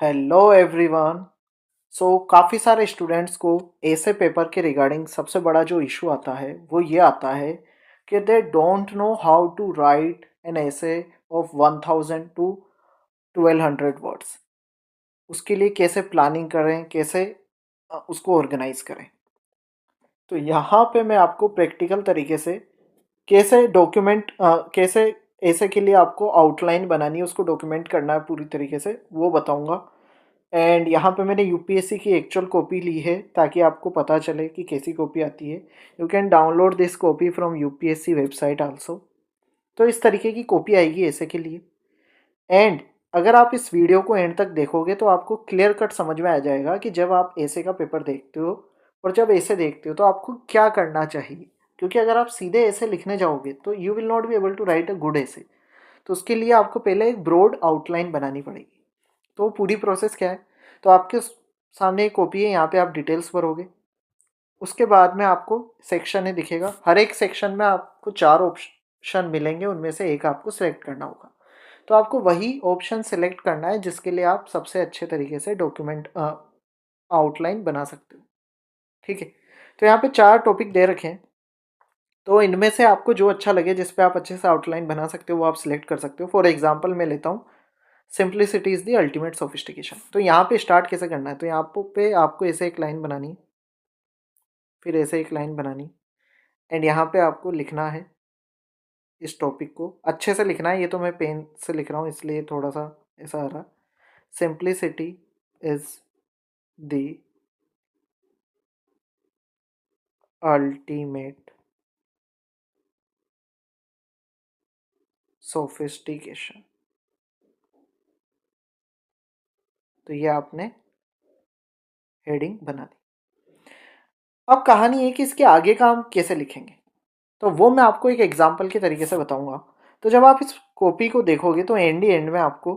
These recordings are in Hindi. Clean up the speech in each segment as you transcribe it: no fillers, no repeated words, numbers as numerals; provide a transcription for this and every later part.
Hello everyone. काफ़ी सारे स्टूडेंट्स को ऐसे पेपर के रिगार्डिंग सबसे बड़ा जो इशू आता है वो ये आता है कि they don't know how to write an essay of 1000 to 1200 words. उसके लिए कैसे प्लानिंग करें, कैसे उसको ऑर्गेनाइज करें। तो यहाँ पे मैं आपको प्रैक्टिकल तरीके से कैसे कैसे ऐसे के लिए आपको आउटलाइन बनानी है, उसको डॉक्यूमेंट करना है पूरी तरीके से, वो बताऊंगा। एंड यहाँ पे मैंने यूपीएससी की एक्चुअल कॉपी ली है ताकि आपको पता चले कि कैसी कॉपी आती है। You can download this copy from UPSC website also. तो इस तरीके की कॉपी आएगी ऐसे के लिए। एंड अगर आप इस वीडियो को एंड तक देखोगे तो आपको क्लियर कट समझ में आ जाएगा कि जब आप ऐसे का पेपर देखते हो और जब ऐसे देखते हो तो आपको क्या करना चाहिए। क्योंकि अगर आप सीधे ऐसे लिखने जाओगे तो you will not be able to write a good essay. तो उसके लिए आपको पहले एक ब्रॉड आउटलाइन बनानी पड़ेगी। तो पूरी प्रोसेस क्या है, तो आपके सामने एक कॉपी है, यहाँ पे आप डिटेल्स भरोगे। उसके बाद में आपको सेक्शन है दिखेगा, हर एक सेक्शन में आपको 4 ऑप्शन मिलेंगे, उनमें से एक आपको सेलेक्ट करना होगा। तो आपको वही ऑप्शन सेलेक्ट करना है जिसके लिए आप सबसे अच्छे तरीके से डॉक्यूमेंट आउटलाइन बना सकते हो। ठीक है। तो यहाँ पे 4 टॉपिक दे रखे हैं, तो इनमें से आपको जो अच्छा लगे जिस पे आप अच्छे से आउटलाइन बना सकते हो वो आप सिलेक्ट कर सकते हो। फॉर एग्जाम्पल मैं लेता हूँ simplicity is the ultimate sophistication. तो यहाँ पे स्टार्ट कैसे करना है, तो यहाँ पे आपको ऐसे एक लाइन बनानी है, फिर ऐसे एक लाइन बनानी, एंड यहाँ पे आपको लिखना है इस टॉपिक को अच्छे से लिखना है। ये तो मैं पेन से लिख रहा हूँ इसलिए थोड़ा सा ऐसा आ रहा। Simplicity is the ultimate sophistication. तो ये आपने हेडिंग बना दी। अब कहानी है कि इसके आगे का हम कैसे लिखेंगे, तो वो मैं आपको एक एग्जाम्पल के तरीके से बताऊंगा। तो जब आप इस कॉपी को देखोगे तो एंड में आपको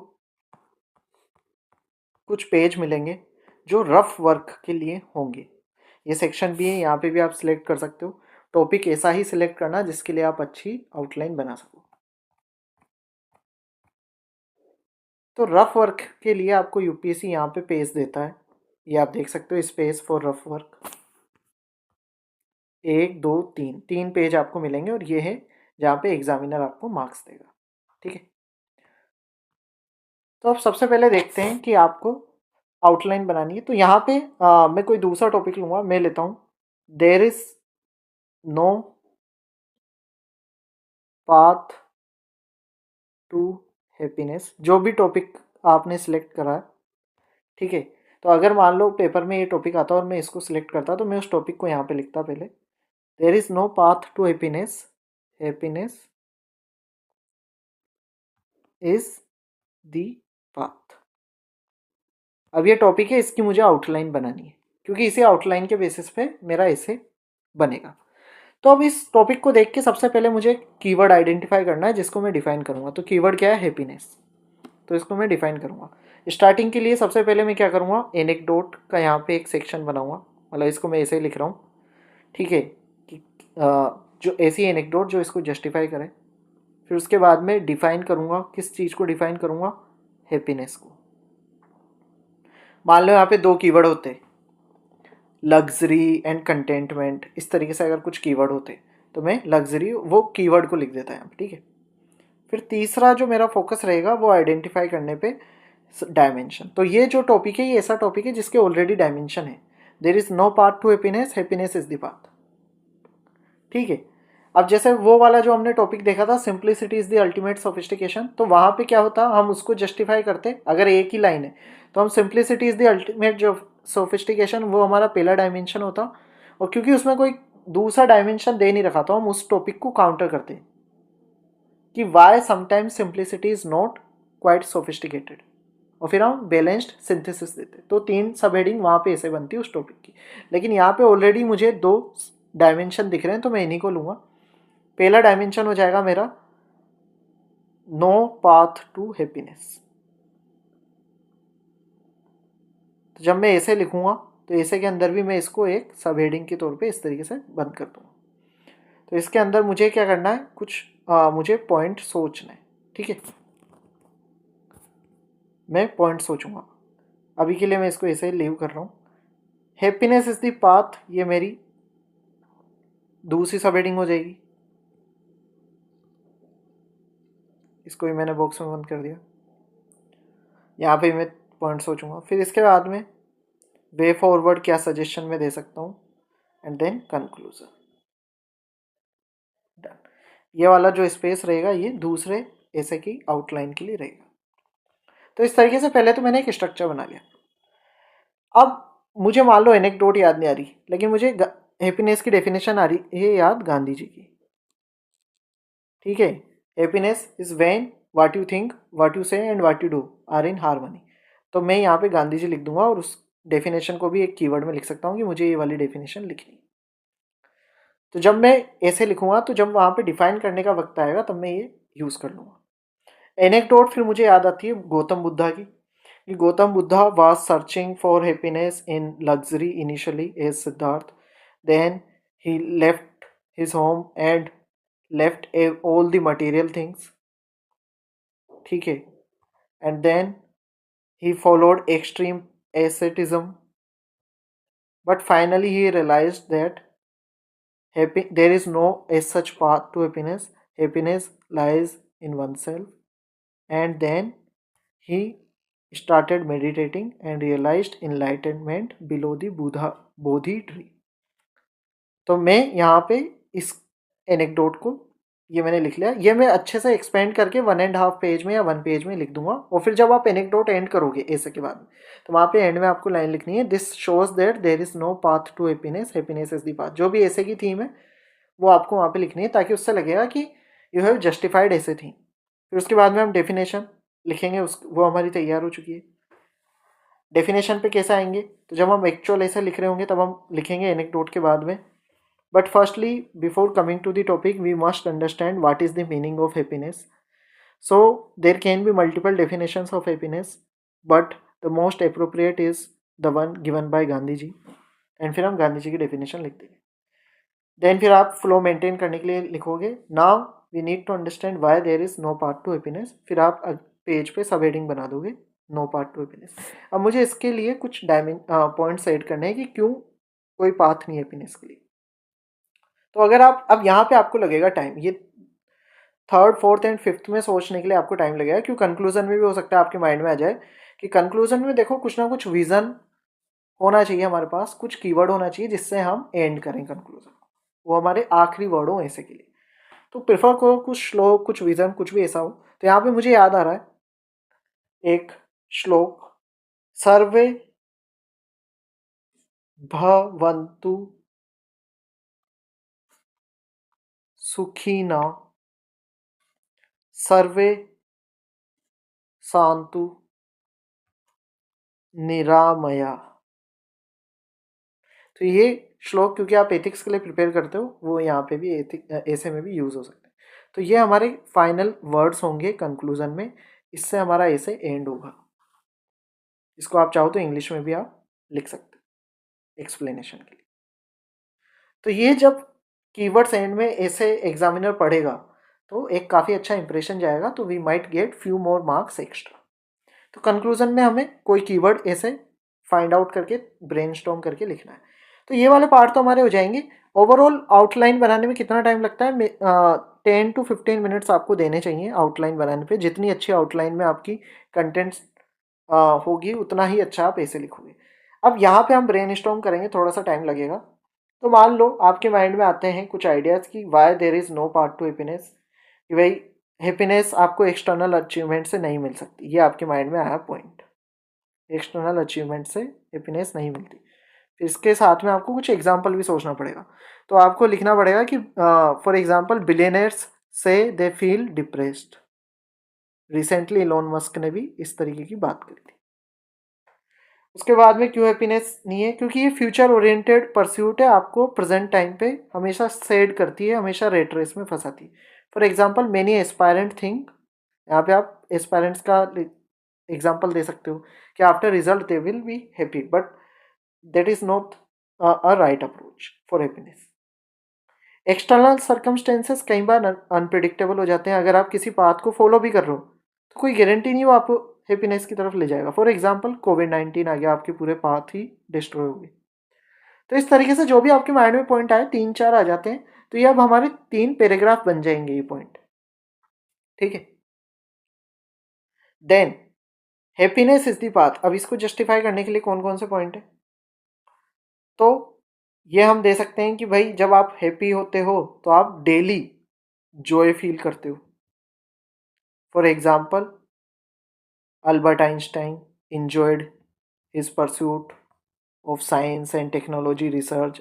कुछ पेज मिलेंगे जो रफ वर्क के लिए होंगे। ये सेक्शन भी है, यहाँ पे भी आप सिलेक्ट कर सकते हो। टॉपिक ऐसा ही सिलेक्ट करना जिसके लिए आप अच्छी आउटलाइन बना सको। तो रफ वर्क के लिए आपको यूपीएससी यहाँ पे पेज देता है, ये आप देख सकते हो, space for rough work. 1 2 3 page आपको मिलेंगे और ये है जहाँ पे एग्जामिनर आपको मार्क्स देगा। ठीक है। तो अब सबसे पहले देखते हैं कि आपको आउटलाइन बनानी है। तो यहाँ पे मैं कोई दूसरा टॉपिक लूँगा, मैं लेता हूँ there is no path to happiness. जो भी टॉपिक आपने सिलेक्ट करा है, ठीक है। तो अगर मान लो पेपर में ये टॉपिक आता और मैं इसको सिलेक्ट करता तो मैं उस टॉपिक को यहाँ पे लिखता पहले, there is no path to happiness, happiness is the path. अब ये टॉपिक है, इसकी मुझे आउटलाइन बनानी है क्योंकि इसी आउटलाइन के बेसिस पे मेरा ऐसे बनेगा। तो अब इस टॉपिक को देख के सबसे पहले मुझे कीवर्ड आइडेंटिफाई करना है जिसको मैं डिफाइन करूँगा। तो कीवर्ड क्या है, हैप्पीनेस। तो इसको मैं डिफाइन करूँगा। स्टार्टिंग के लिए सबसे पहले मैं क्या करूँगा, एनेक्डोट का यहाँ पे एक सेक्शन बनाऊँगा, मतलब इसको मैं ऐसे ही लिख रहा हूँ। ठीक है कि जो ऐसी एनेक्डोट जो इसको जस्टिफाई करे। फिर उसके बाद में डिफाइन करूँगा, किस चीज़ को डिफाइन करूँगा, हैप्पीनेस को। मान लो यहाँ पे 2 कीवर्ड होते, लग्जरी एंड कंटेंटमेंट, इस तरीके से अगर कुछ कीवर्ड होते तो मैं लग्जरी वो कीवर्ड को लिख देता है। ठीक है। फिर तीसरा जो मेरा फोकस रहेगा वो आइडेंटिफाई करने पे डायमेंशन। तो ये जो टॉपिक है ये ऐसा टॉपिक है जिसके ऑलरेडी डायमेंशन है। There is no path to happiness, happiness is the path. ठीक है। अब जैसे वो वाला जो हमने टॉपिक देखा था simplicity is the ultimate sophistication, तो वहां पे क्या होता, हम उसको जस्टिफाई करते, अगर एक ही लाइन है तो हम सिंप्लिसिटी इज द अल्टीमेट जो सोफिस्टिकेशन वो हमारा पहला डायमेंशन होता। और क्योंकि उसमें कोई दूसरा डायमेंशन दे नहीं रखा तो हम उस टॉपिक को काउंटर करते कि why sometimes simplicity is not quite sophisticated, और फिर हम बैलेंस्ड सिंथेसिस देते। तो 3 सब हेडिंग वहाँ पे ऐसे बनती है उस टॉपिक की। लेकिन यहाँ पे ऑलरेडी मुझे 2 डायमेंशन दिख रहे हैं तो मैं इन्हीं को लूँगा। पहला डायमेंशन हो जाएगा मेरा नो पाथ टू हैप्पीनेस। तो जब मैं ऐसे लिखूँगा तो ऐसे के अंदर भी मैं इसको एक सब हेडिंग के तौर पे इस तरीके से बंद कर दूँगा। तो इसके अंदर मुझे क्या करना है, कुछ मुझे पॉइंट सोचना है। ठीक है, मैं पॉइंट सोचूंगा। अभी के लिए मैं इसको ऐसे लीव कर रहा हूँ। हैप्पीनेस इज द पाथ, ये मेरी दूसरी सब हेडिंग हो जाएगी। इसको भी मैंने बॉक्स में बंद कर दिया। यहाँ पे मैं पॉइंट सोचूंगा। फिर इसके बाद में वे फॉरवर्ड क्या सजेशन में दे सकता हूँ, एंड देन कंक्लूजन। डन। ये वाला जो स्पेस रहेगा ये दूसरे ऐसे की आउटलाइन के लिए रहेगा। तो इस तरीके से पहले तो मैंने एक स्ट्रक्चर बना लिया। अब मुझे मान लो एनेक्डोट याद नहीं आ रही, लेकिन मुझे हैप्पीनेस की डेफिनेशन आ रही है याद, गांधी जी की। ठीक है, happiness is when what you think, what you say and what you do are in harmony. तो मैं यहाँ पे गांधी जी लिख दूंगा और उस डेफिनेशन को भी एक कीवर्ड में लिख सकता हूँ कि मुझे ये वाली डेफिनेशन लिखनी। तो जब मैं ऐसे लिखूंगा तो जब वहाँ पे डिफाइन करने का वक्त आएगा तब मैं ये यूज़ कर लूँगा। एनेक्डोट फिर मुझे याद आती है गौतम बुद्धा की, कि Gautam Buddha was searching for happiness in luxury initially as Siddhartha, then he left his home and left all the material things. ठीक है, and then he followed extreme asceticism, but finally he realized that there is no as such path to happiness. Happiness lies in oneself. And then he started meditating and realized enlightenment below the Buddha Bodhi tree. तो मैं यहाँ पे इस एनेक्डोट को ये मैंने लिख लिया। ये मैं अच्छे से एक्सपेंड करके 1.5 पेज में या 1 पेज में लिख दूंगा। और फिर जब आप एनेक्डोट एंड करोगे ऐसे के बाद में, तो वहाँ पे एंड में आपको लाइन लिखनी है, this shows that there is no path to happiness, happiness is the path. जो भी ऐसे की थीम है वो आपको वहाँ पे लिखनी है, ताकि उससे लगेगा कि यू हैव जस्टिफाइड ऐसे थी। फिर उसके बाद में हम डेफिनेशन लिखेंगे, उस वो हमारी तैयार हो चुकी है। डेफिनेशन पे कैसे आएंगे, तो जब हम एक्चुअल ऐसे लिख रहे होंगे तब हम लिखेंगे एनेक्डोट के बाद में। But firstly, before coming to the topic, we must understand what is the meaning of happiness. So, there can be multiple definitions of happiness, but the most appropriate is the one given by Gandhi ji. And फिर हम गांधी जी की डेफिनेशन लिख देंगे। देन फिर आप फ्लो मेंटेन करने के लिए लिखोगे, now we need to understand why there is no part to happiness. फिर आप पेज पे सब हेडिंग बना दोगे, नो पार्ट टू हैप्पीनेस। अब मुझे इसके लिए कुछ पॉइंट्स ऐड करने हैं कि क्यों कोई पाथ नहीं हैप्पीनेस के लिए। तो अगर आप अब यहाँ पे आपको लगेगा टाइम, ये थर्ड फोर्थ एंड फिफ्थ में सोचने के लिए आपको टाइम लगेगा, क्यों कंक्लूजन में भी हो सकता है आपके माइंड में आ जाए कि कंक्लूजन में देखो कुछ ना कुछ विजन होना चाहिए हमारे पास, कुछ कीवर्ड होना चाहिए जिससे हम एंड करें कंक्लूजन, वो हमारे आखिरी वर्ड हो ऐसे के लिए। तो प्रेफर करो कुछ श्लोक, कुछ विजन, कुछ भी ऐसा हो। तो यहाँ पे मुझे याद आ रहा है एक श्लोक, सर्वे भवन्तु सुखिना सर्वे शांतु निरामया। तो ये श्लोक क्योंकि आप एथिक्स के लिए प्रिपेयर करते हो, वो यहाँ पे भी ऐसे में भी यूज़ हो सकते हैं। तो ये हमारे फाइनल वर्ड्स होंगे कंक्लूजन में, इससे हमारा ऐसे एंड होगा। इसको आप चाहो तो इंग्लिश में भी आप लिख सकते हो एक्सप्लेनेशन के लिए। तो ये जब कीवर्ड्स एंड में ऐसे एग्जामिनर पढ़ेगा तो एक काफ़ी अच्छा इंप्रेशन जाएगा, तो we might get few more marks extra. तो कंक्लूजन में हमें कोई कीवर्ड ऐसे फाइंड आउट करके ब्रेनस्टॉर्म करके लिखना है। तो ये वाले पार्ट तो हमारे हो जाएंगे। ओवरऑल आउटलाइन बनाने में कितना टाइम लगता है, 10 to 15 मिनट्स आपको देने चाहिए आउटलाइन बनाने पे। जितनी अच्छी आउटलाइन में आपकी कंटेंट्स होगी उतना ही अच्छा आप ऐसे लिखोगे। अब यहाँ पे हम ब्रेनस्टॉर्म करेंगे, थोड़ा सा टाइम लगेगा। तो मान लो आपके माइंड में आते हैं कुछ आइडियाज़ कि why there is no part to happiness, कि भाई हैप्पीनेस आपको एक्सटर्नल अचीवमेंट से नहीं मिल सकती। ये आपके माइंड में आया पॉइंट, एक्सटर्नल अचीवमेंट से हैप्पीनेस नहीं मिलती। फिर इसके साथ में आपको कुछ एग्जांपल भी सोचना पड़ेगा। तो आपको लिखना पड़ेगा कि फॉर एग्जांपल बिलियनर्स से they feel depressed. Recently Elon Musk ने भी इस तरीके की बात करी थी। उसके बाद में क्यों हैप्पीनेस नहीं है, क्योंकि ये फ्यूचर ओरिएंटेड परस्यूट है, आपको प्रेजेंट टाइम पे हमेशा सैड करती है, हमेशा रेट रेस में फंसाती है। For example many aspirant think, यहाँ पे आप एस्पायरेंट्स का एग्जांपल दे सकते हो कि after result they will be happy, but that is not a right approach for happiness. External circumstances कई बार अनप्रिडिक्टेबल हो जाते हैं। अगर आप किसी पाथ को फॉलो भी कर रहे हो तो कोई गारंटी नहीं हो आप हैप्पीनेस की तरफ ले जाएगा। फॉर एग्जाम्पल कोविड-19 आ गया, आपके पूरे पाथ ही डिस्ट्रॉय हो गए। तो इस तरीके से जो भी आपके माइंड में पॉइंट आए 3-4 आ जाते हैं, तो ये अब हमारे 3 पैराग्राफ बन जाएंगे ये पॉइंट। ठीक है, then happiness is the path. अब इसको जस्टिफाई करने के लिए कौन कौन से पॉइंट है, तो ये हम दे सकते हैं कि भाई जब आप हैप्पी होते हो तो आप डेली जॉय फील करते हो। For example Albert Einstein enjoyed his pursuit of science and technology research,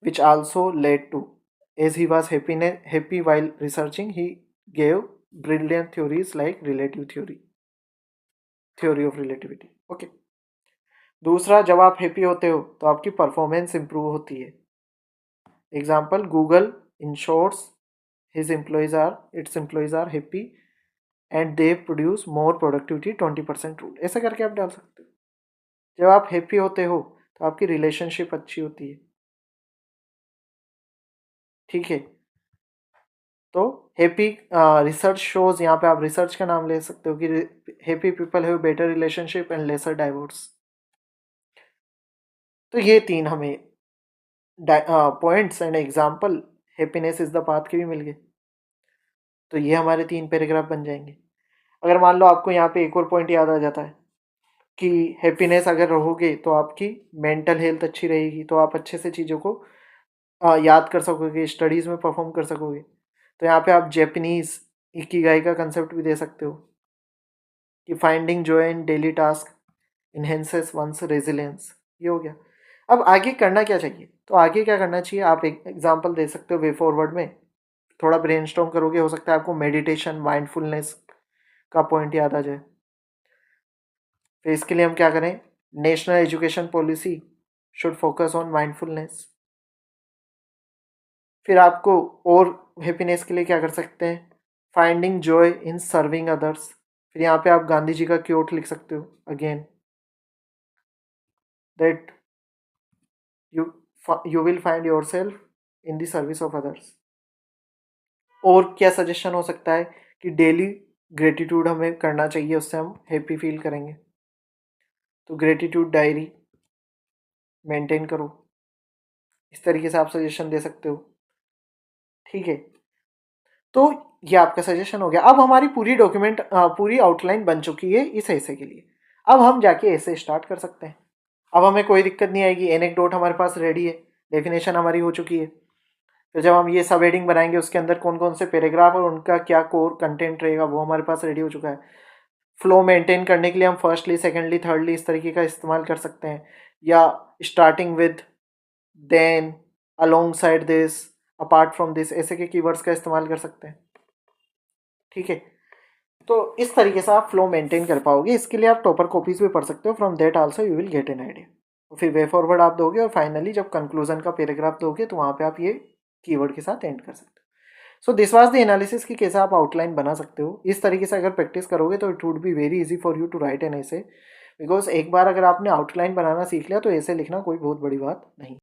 which also led to, as he was happy while researching, he gave brilliant theories like theory of relativity. Okay. दूसरा, जब आप हैप्पी होते हो तो आपकी परफॉर्मेंस इंप्रूव होती है। Example Google ensures its employees are happy and they produce more productivity 20% rule, ऐसा करके आप डाल सकते हो। जब आप हैप्पी होते हो तो आपकी रिलेशनशिप अच्छी होती है। ठीक है, तो हैप्पी रिसर्च शोज, यहाँ पे आप रिसर्च का नाम ले सकते हो कि happy people have better relationship and lesser divorce. तो ये 3 हमें points and example happiness is the path के भी मिल गए। तो ये हमारे 3 पैराग्राफ बन जाएंगे। अगर मान लो आपको यहाँ पे एक और पॉइंट याद आ जाता है कि हैप्पीनेस अगर रहोगे तो आपकी मेंटल हेल्थ अच्छी रहेगी, तो आप अच्छे से चीज़ों को याद कर सकोगे, स्टडीज़ में परफॉर्म कर सकोगे। तो यहाँ पे आप जैपनीज़ इकिगाई का कंसेप्ट भी दे सकते हो कि finding joy in daily task enhances one's resilience. ये हो गया। अब आगे करना क्या चाहिए, तो आगे क्या करना चाहिए, आप एक एग्जांपल दे सकते हो वे फॉरवर्ड में। थोड़ा ब्रेनस्टॉर्म करोगे, हो सकता है आपको मेडिटेशन माइंडफुलनेस का पॉइंट याद आ जाए। तो इसके लिए हम क्या करें, national education policy should focus on mindfulness. फिर आपको और हैप्पीनेस के लिए क्या कर सकते हैं, फाइंडिंग जॉय इन सर्विंग अदर्स। फिर यहाँ पे आप गांधी जी का क्योट लिख सकते हो, again that you will find your self in the service of others. और क्या सजेशन हो सकता है कि डेली ग्रेटिट्यूड हमें करना चाहिए, उससे हम हैप्पी फील करेंगे। तो ग्रेटिट्यूड डायरी मेंटेन करो, इस तरीके से आप सजेशन दे सकते हो। ठीक है, तो ये आपका सजेशन हो गया। अब हमारी पूरी डॉक्यूमेंट पूरी आउटलाइन बन चुकी है इस ऐसे के लिए। अब हम जाके ऐसे स्टार्ट कर सकते हैं। अब हमें कोई दिक्कत नहीं आएगी, एनेक्डोट हमारे पास रेडी है, डेफिनेशन हमारी हो चुकी है। तो जब हम ये सब हेडिंग बनाएंगे उसके अंदर कौन कौन से पैराग्राफ और उनका क्या कोर कंटेंट रहेगा वो हमारे पास रेडी हो चुका है। फ्लो मेंटेन करने के लिए हम फर्स्टली सेकेंडली थर्डली इस तरीके का इस्तेमाल कर सकते हैं, या starting with, then, alongside this, apart from this, ऐसे के कीवर्ड्स का इस्तेमाल कर सकते हैं। ठीक है, तो इस तरीके से आप फ्लो मेंटेन कर पाओगे। इसके लिए आप टॉपर कॉपीज भी पढ़ सकते हो, from that also you will get an idea. तो फिर वे फॉरवर्ड आप दोगे और फाइनली जब कंक्लूजन का पैराग्राफ दोगे तो वहाँ पे आप ये कीवर्ड के साथ एंड कर सकते हो। So this was the analysis कि कैसे आप आउटलाइन बना सकते हो। इस तरीके से अगर प्रैक्टिस करोगे तो it would be very easy for you to write an essay, because एक बार अगर आपने आउटलाइन बनाना सीख लिया तो ऐसे लिखना कोई बहुत बड़ी बात नहीं।